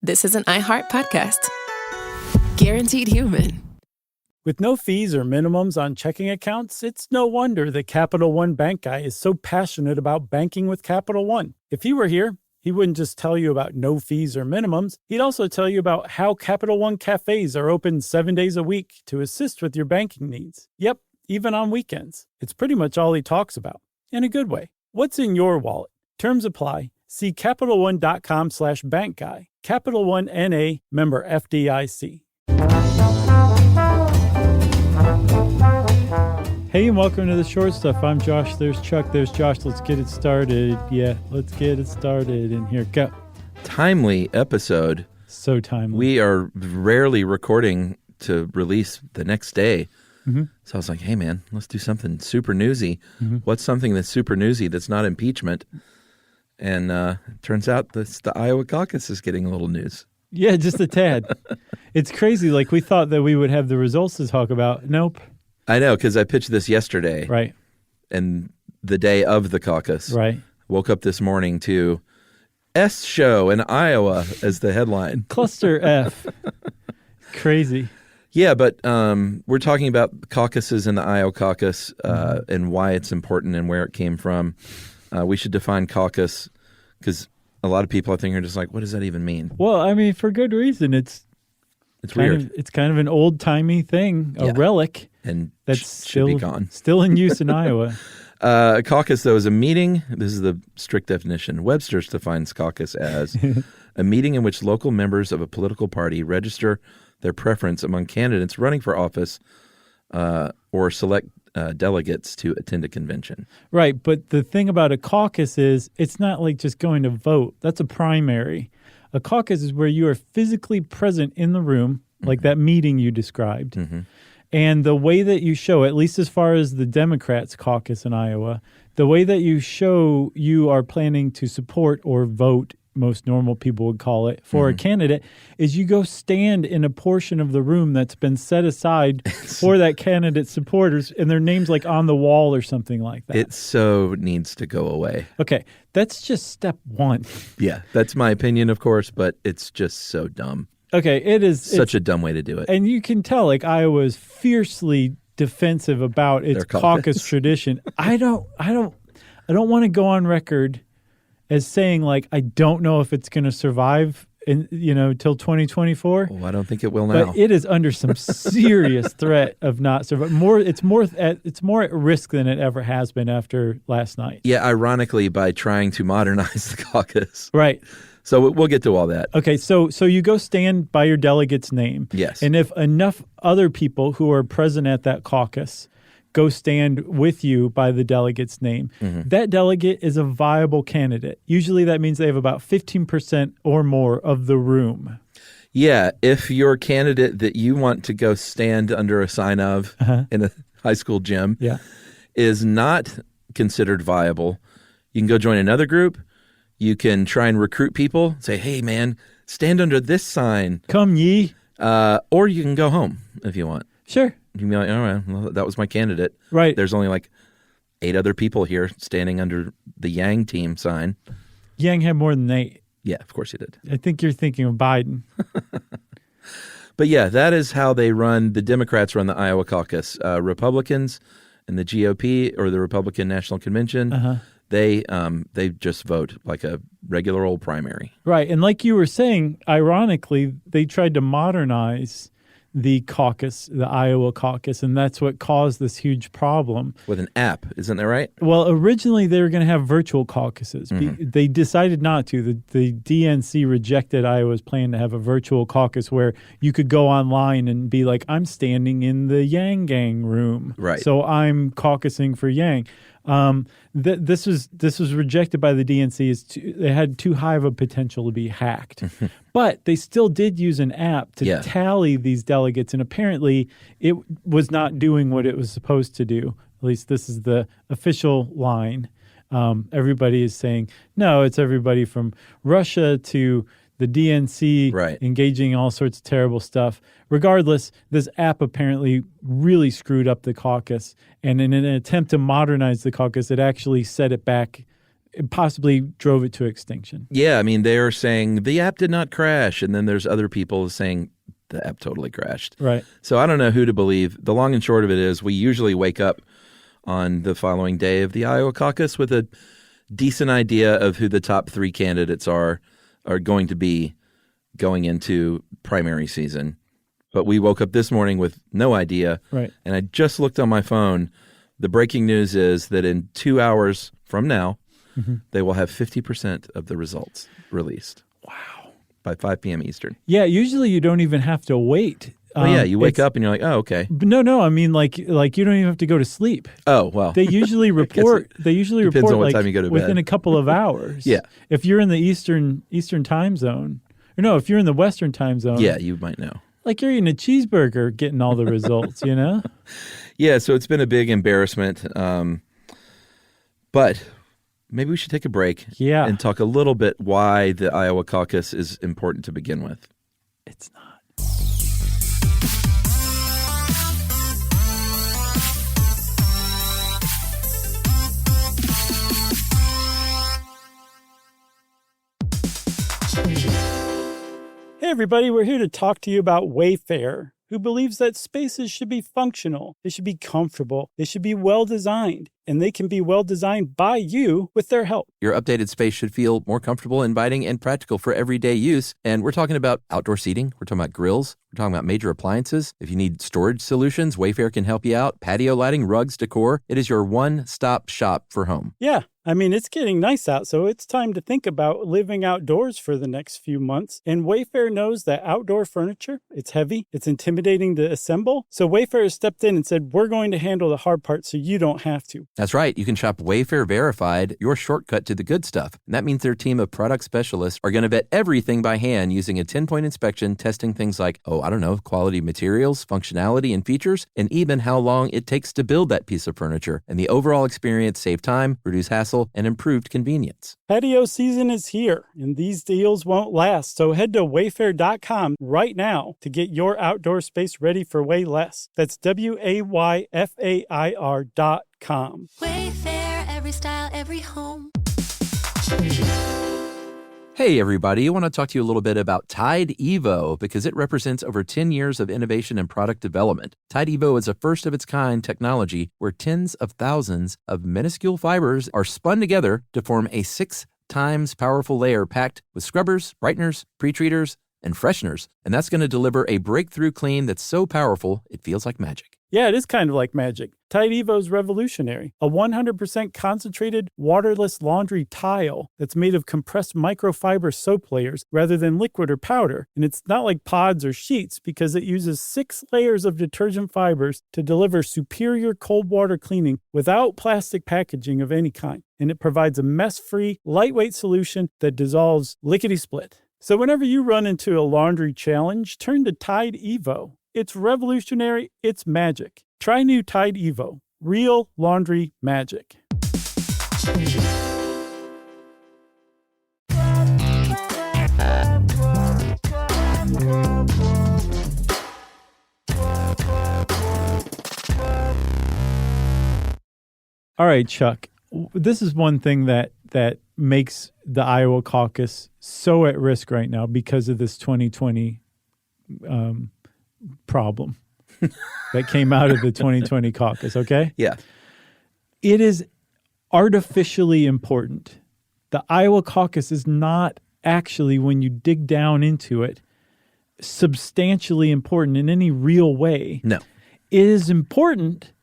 This is an iHeart podcast. Guaranteed human. With no fees or minimums on checking accounts, it's no wonder that Capital One Bank Guy is so passionate about banking with Capital One. If he were here, he wouldn't just tell you about no fees or minimums. He'd also tell you about how Capital One cafes are open 7 days a week to assist with your banking needs. Yep, even on weekends. It's pretty much all he talks about, in a good way. What's in your wallet? Terms apply. See CapitalOne.com/bankguy. Capital One N.A., member FDIC. Hey, and welcome to the Short Stuff. I'm Josh. There's Chuck. There's Josh. Let's get it started. Yeah, let's get it started. And here, go. Timely episode. So timely. We are rarely recording to release the next day. Mm-hmm. So I was like, hey, man, let's do something super newsy. Mm-hmm. What's something that's super newsy that's not impeachment? And it turns out the Iowa Caucus is getting a little news. Yeah, just a tad. It's crazy. Like, we thought that we would have the results to talk about. Nope. I know, because I pitched this yesterday. Right. And the day of the caucus. Right. Woke up this morning to S show in Iowa as the headline. Cluster F. Crazy. Yeah, but we're talking about caucuses in the Iowa Caucus and why it's important and where it came from. We should define caucus because a lot of people I think are just like, what does that even mean? Well, I mean, for good reason. It's weird. It's kind of an old-timey thing, a relic. And that's should be gone. Still in use in Iowa. A caucus, though, is a meeting. This is the strict definition. Webster's defines caucus as a meeting in which local members of a political party register their preference among candidates running for office or select delegates to attend a convention. Right, but the thing about a caucus is it's not like just going to vote. That's a primary. A caucus is where you are physically present in the room, like that meeting you described. Mm-hmm. And the way that you show, at least as far as the Democrats caucus in Iowa, the way that you show you are planning to support or vote, most normal people would call it, for a candidate, is you go stand in a portion of the room that's been set aside for that candidate's supporters, and their name's like on the wall or something like that. It so needs to go away. Okay, that's just step one. Yeah, that's my opinion, of course, but it's just so dumb. Okay, it is such a dumb way to do it. And you can tell, like, Iowa is fiercely defensive about its caucus tradition. I don't want to go on record as saying, like, I don't know if it's going to survive till 2024. Well, I don't think it will now. But it is under some serious threat of not surviving. It's more at risk than it ever has been after last night. Yeah, ironically, by trying to modernize the caucus. Right. So we'll get to all that. Okay, so you go stand by your delegate's name. Yes. And if enough other people who are present at that caucus go stand with you by the delegate's name, that delegate is a viable candidate. Usually that means they have about 15% or more of the room. Yeah, if your candidate that you want to go stand under a sign of in a high school gym is not considered viable, you can go join another group. You can try and recruit people, say, hey, man, stand under this sign. Come ye. Or you can go home if you want. Sure. You can be like, all right, well, that was my candidate. Right. There's only like 8 other people here standing under the Yang team sign. Yang had more than 8. Yeah, of course he did. I think you're thinking of Biden. But yeah, that is how they run. The Democrats run the Iowa caucus. Republicans and the GOP or the Republican National Convention, they just vote like a regular old primary. Right. And like you were saying, ironically, they tried to modernize the caucus, the Iowa caucus, and that's what caused this huge problem. With an app, isn't that right? Well, originally they were going to have virtual caucuses. They decided not to. The DNC rejected Iowa's plan to have a virtual caucus where you could go online and be like, I'm standing in the Yang Gang room. Right. So I'm caucusing for Yang. This was rejected by the DNC as they had too high of a potential to be hacked. But they still did use an app to tally these delegates, and apparently it was not doing what it was supposed to do. At least this is the official line. Everybody is saying, no, it's everybody from Russia to the DNC engaging in all sorts of terrible stuff. Regardless, this app apparently really screwed up the caucus. And in an attempt to modernize the caucus, it actually set it back it possibly drove it to extinction. Yeah, I mean, they're saying the app did not crash, and then there's other people saying the app totally crashed. Right. So I don't know who to believe. The long and short of it is we usually wake up on the following day of the Iowa Caucus with a decent idea of who the top 3 candidates are going to be going into primary season. But we woke up this morning with no idea. Right. And I just looked on my phone. The breaking news is that in 2 hours from now, they will have 50% of the results released. Wow. By 5 p.m. Eastern. Yeah, usually you don't even have to wait. Oh, yeah, you wake up and you're like, oh, okay. No, I mean like you don't even have to go to sleep. Oh, well. They usually report. Depends report on what like time you go to within bed. a couple of hours. Yeah. If you're in the Eastern time zone, or no, if you're in the Western time zone. Yeah, you might know. Like you're eating a cheeseburger, getting all the results. Yeah, so it's been a big embarrassment. But maybe we should take a break. Yeah. And talk a little bit why the Iowa Caucus is important to begin with. It's not. Hey everybody, we're here to talk to you about Wayfair, who believes that spaces should be functional, they should be comfortable, they should be well designed, and they can be well designed by you with their help. Your updated space should feel more comfortable, inviting, and practical for everyday use. And we're talking about outdoor seating. We're talking about grills. We're talking about major appliances. If you need storage solutions, Wayfair can help you out. Patio lighting, rugs, decor. It is your one-stop shop for home. Yeah, I mean, it's getting nice out, so it's time to think about living outdoors for the next few months. And Wayfair knows that outdoor furniture, it's heavy, it's intimidating to assemble. So Wayfair has stepped in and said, we're going to handle the hard part so you don't have to. That's right. You can shop Wayfair Verified, your shortcut to the good stuff. And that means their team of product specialists are going to vet everything by hand using a 10-point inspection, testing things like, quality materials, functionality, and features, and even how long it takes to build that piece of furniture. And the overall experience save time, reduce hassle, and improved convenience. Patio season is here, and these deals won't last. So head to wayfair.com right now to get your outdoor space ready for way less. That's WAYFAIR.com. Wayfair, every style, every home. Hey everybody, I want to talk to you a little bit about Tide Evo because it represents over 10 years of innovation and product development. Tide Evo is a first-of-its-kind technology where tens of thousands of minuscule fibers are spun together to form a 6 times powerful layer packed with scrubbers, brighteners, pre-treaters, and fresheners. And that's going to deliver a breakthrough clean that's so powerful it feels like magic. Yeah, it is kind of like magic. Tide Evo is revolutionary. A 100% concentrated, waterless laundry tile that's made of compressed microfiber soap layers rather than liquid or powder. And it's not like pods or sheets because it uses 6 layers of detergent fibers to deliver superior cold water cleaning without plastic packaging of any kind. And it provides a mess-free, lightweight solution that dissolves lickety-split. So whenever you run into a laundry challenge, turn to Tide Evo. It's revolutionary, it's magic. Try new Tide Evo. Real laundry magic. All right, Chuck. This is one thing that makes the Iowa Caucus so at risk right now because of this 2020 problem that came out of the 2020 caucus, okay? Yeah. It is artificially important. The Iowa caucus is not actually, when you dig down into it, substantially important in any real way. No. It is important,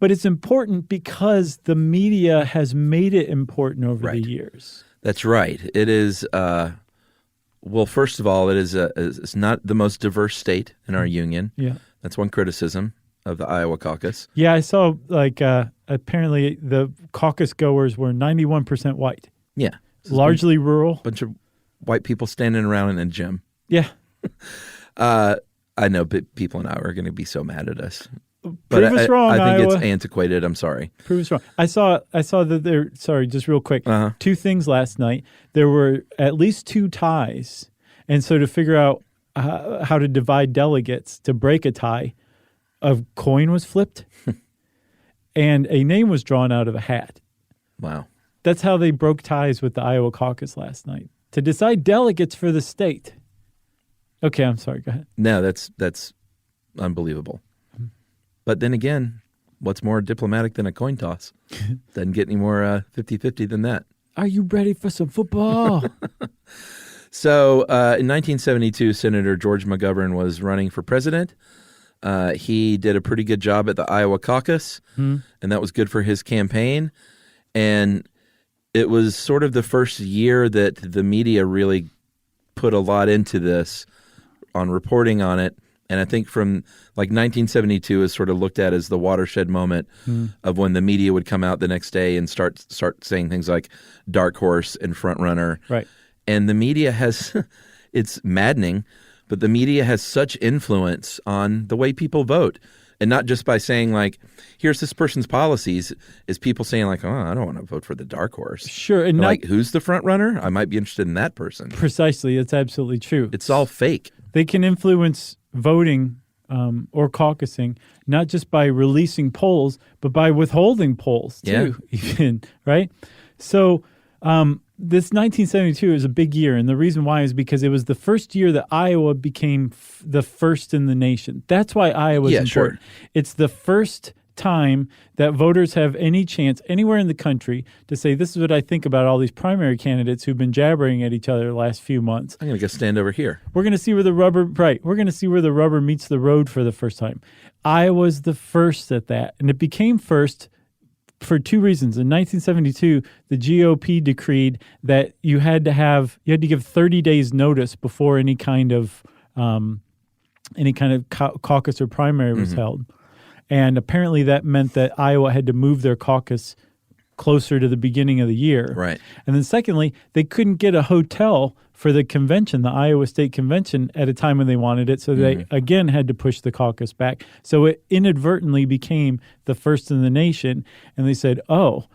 but it's important because the media has made it important over the years. That's right. It is, well, first of all, it's not the most diverse state in our union. Yeah. That's one criticism of the Iowa caucus. Yeah, I saw apparently the caucus goers were 91% white. Yeah. Largely rural. Bunch of white people standing around in a gym. Yeah. I know people in Iowa are going to be so mad at us. But Prove us wrong, I think Iowa. it's antiquated. I'm sorry. Prove us wrong. I saw that there, sorry, just real quick. Uh-huh. 2 things last night. There were at least 2 ties. And so to figure out how to divide delegates to break a tie, a coin was flipped and a name was drawn out of a hat. Wow. That's how they broke ties with the Iowa caucus last night to decide delegates for the state. Okay, I'm sorry. Go ahead. No, that's unbelievable. But then again, what's more diplomatic than a coin toss? Doesn't get any more 50-50 than that. Are you ready for some football? So in 1972, Senator George McGovern was running for president. He did a pretty good job at the Iowa Caucus, and that was good for his campaign. And it was sort of the first year that the media really put a lot into this on reporting on it. And I think from like 1972 is sort of looked at as the watershed moment of when the media would come out the next day and start saying things like dark horse and front runner. Right. And the media has, it's maddening, but the media has such influence on the way people vote. And not just by saying like, here's this person's policies, is people saying like, oh, I don't want to vote for the dark horse. Sure. And like, who's the front runner? I might be interested in that person. Precisely. It's absolutely true. It's all fake. They can influence voting or caucusing, not just by releasing polls, but by withholding polls too, even, right? So this 1972 is a big year, and the reason why is because it was the first year that Iowa became the first in the nation. That's why Iowa is important. Sure. It's the first time that voters have any chance anywhere in the country to say, this is what I think about all these primary candidates who've been jabbering at each other the last few months. I'm going to go stand over here. We're going to see where the rubber meets the road for the first time. Iowa's the first at that, and it became first for two reasons. In 1972, the GOP decreed that you had to give 30 days notice before any kind of caucus or primary was held. And apparently that meant that Iowa had to move their caucus closer to the beginning of the year. Right. And then secondly, they couldn't get a hotel for the convention, the Iowa State Convention, at a time when they wanted it. So they, again, had to push the caucus back. So it inadvertently became the first in the nation. And they said, oh,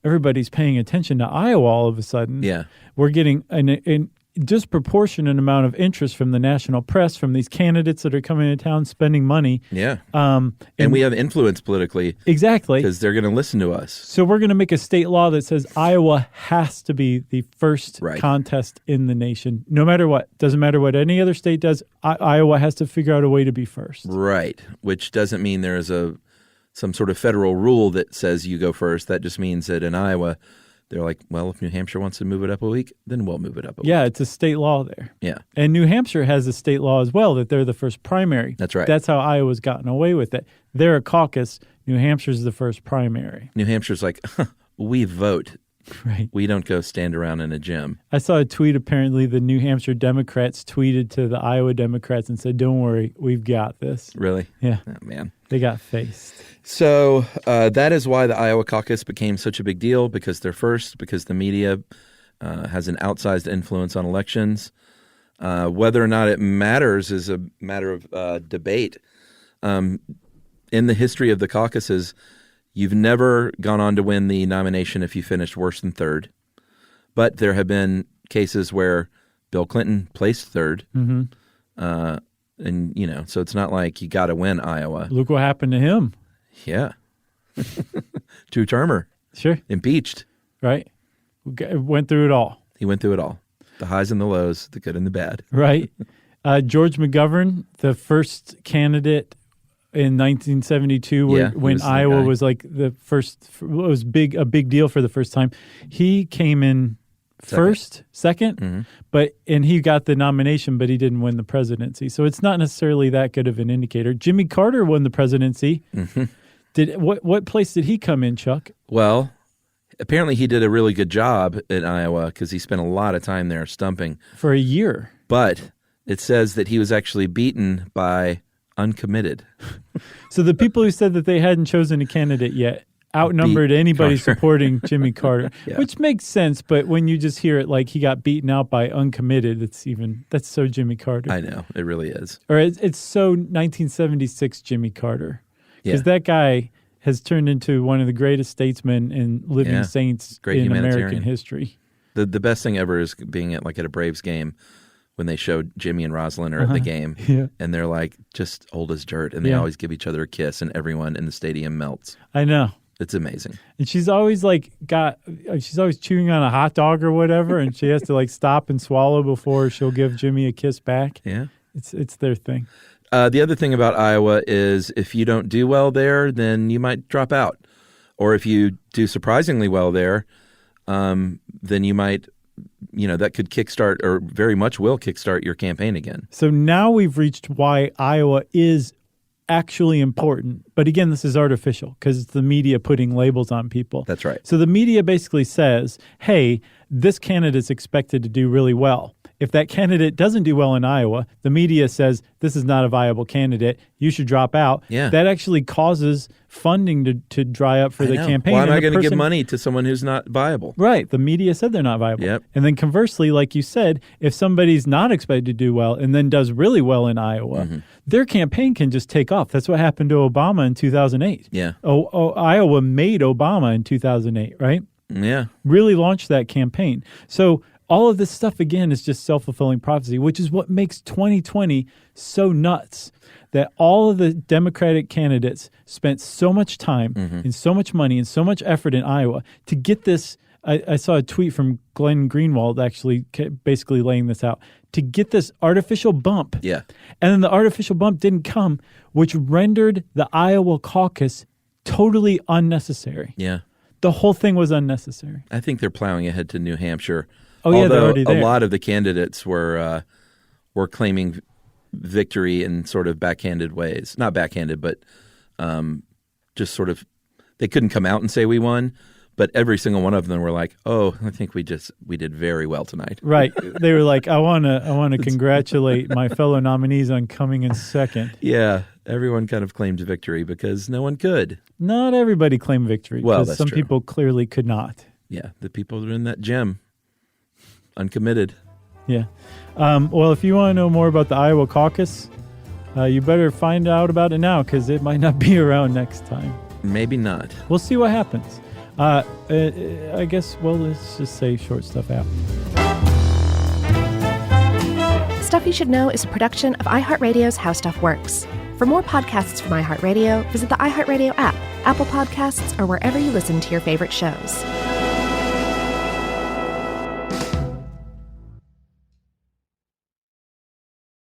everybody's paying attention to Iowa all of a sudden. Yeah. We're getting an disproportionate amount of interest from the national press, from these candidates that are coming to town spending money. Yeah. And we have influence politically. Exactly. Because they're going to listen to us. So we're going to make a state law that says Iowa has to be the first contest in the nation, no matter what. Doesn't matter what any other state does. Iowa has to figure out a way to be first. Right. Which doesn't mean there is some sort of federal rule that says you go first. That just means that in Iowa, they're like, well, if New Hampshire wants to move it up a week, then we'll move it up a week. Yeah, it's a state law there. Yeah. And New Hampshire has a state law as well that they're the first primary. That's right. That's how Iowa's gotten away with it. They're a caucus. New Hampshire's the first primary. New Hampshire's like, we vote. Right. We don't go stand around in a gym. I saw a tweet. Apparently, the New Hampshire Democrats tweeted to the Iowa Democrats and said, don't worry, we've got this. Really? Yeah. Oh, man. They got faced. So that is why the Iowa caucus became such a big deal, because they're first, because the media has an outsized influence on elections. Whether or not it matters is a matter of debate. In the history of the caucuses, you've never gone on to win the nomination if you finished worse than third. But there have been cases where Bill Clinton placed third. And, so it's not like you got to win Iowa. Look what happened to him. Yeah. Two-termer. Sure. Impeached. Right. Went through it all. He went through it all. The highs and the lows, the good and the bad. Right. George McGovern, the first candidate in 1972 when Iowa was like the first, it was a big deal for the first time. He came in second, and he got the nomination, but he didn't win the presidency. So it's not necessarily that good of an indicator. Jimmy Carter won the presidency. What place did he come in, Chuck? Well, apparently he did a really good job in Iowa because he spent a lot of time there stumping. For a year. But it says that he was actually beaten by uncommitted. So the people who said that they hadn't chosen a candidate yet outnumbered anybody supporting Jimmy Carter, which makes sense. But when you just hear it like he got beaten out by uncommitted, that's so Jimmy Carter. I know, it really is. Or it's so 1976 Jimmy Carter. Because that guy has turned into one of the greatest statesmen and living saints in American history. The best thing ever is being at a Braves game when they showed Jimmy and Rosalind are at the game, and they're like just old as dirt, and they always give each other a kiss, and everyone in the stadium melts. I know. It's amazing. And she's always she's always chewing on a hot dog or whatever, and she has to like stop and swallow before she'll give Jimmy a kiss back. Yeah. It's their thing. The other thing about Iowa is if you don't do well there, then you might drop out. Or if you do surprisingly well there, then you might, that could kickstart or very much will kickstart your campaign again. So now we've reached why Iowa is actually important. But again, this is artificial because it's the media putting labels on people. That's right. So the media basically says, hey, this candidate's expected to do really well. If that candidate doesn't do well in Iowa, the media says this is not a viable candidate. You should drop out. Yeah. That actually causes funding to dry up for the campaign. Why am I going to give money to someone who's not viable? Right. The media said they're not viable. Yep. And then conversely, like you said, if somebody's not expected to do well and then does really well in Iowa, their campaign can just take off. That's what happened to Obama in 2008. Yeah. Iowa made Obama in 2008, right? Yeah. Really launched that campaign. So all of this stuff, again, is just self-fulfilling prophecy, which is what makes 2020 so nuts, that all of the Democratic candidates spent so much time and so much money and so much effort in Iowa to get this. I saw a tweet from Glenn Greenwald actually basically laying this out, to get this artificial bump. Yeah. And then the artificial bump didn't come, which rendered the Iowa caucus totally unnecessary. Yeah. The whole thing was unnecessary. I think they're plowing ahead to New Hampshire. Oh, yeah, they're already there. A lot of the candidates were claiming victory in sort of backhanded ways. Not backhanded, but just sort of they couldn't come out and say we won, but every single one of them were like, "Oh, I think we did very well tonight." Right. They were like, "I want to congratulate my fellow nominees on coming in second." Yeah, everyone kind of claimed victory because no one could. Not everybody claimed victory. Well, because that's some true. people clearly could not. Yeah, the people that are in that gym, uncommitted. Yeah. Well, if you want to know more about the Iowa caucus, you better find out about it now because it might not be around next time. Maybe not. We'll see what happens. I guess, well, let's just say short stuff out. Stuff You Should Know is a production of iHeartRadio's How Stuff Works. For more podcasts from iHeartRadio, visit the iHeartRadio app, Apple Podcasts, or wherever you listen to your favorite shows.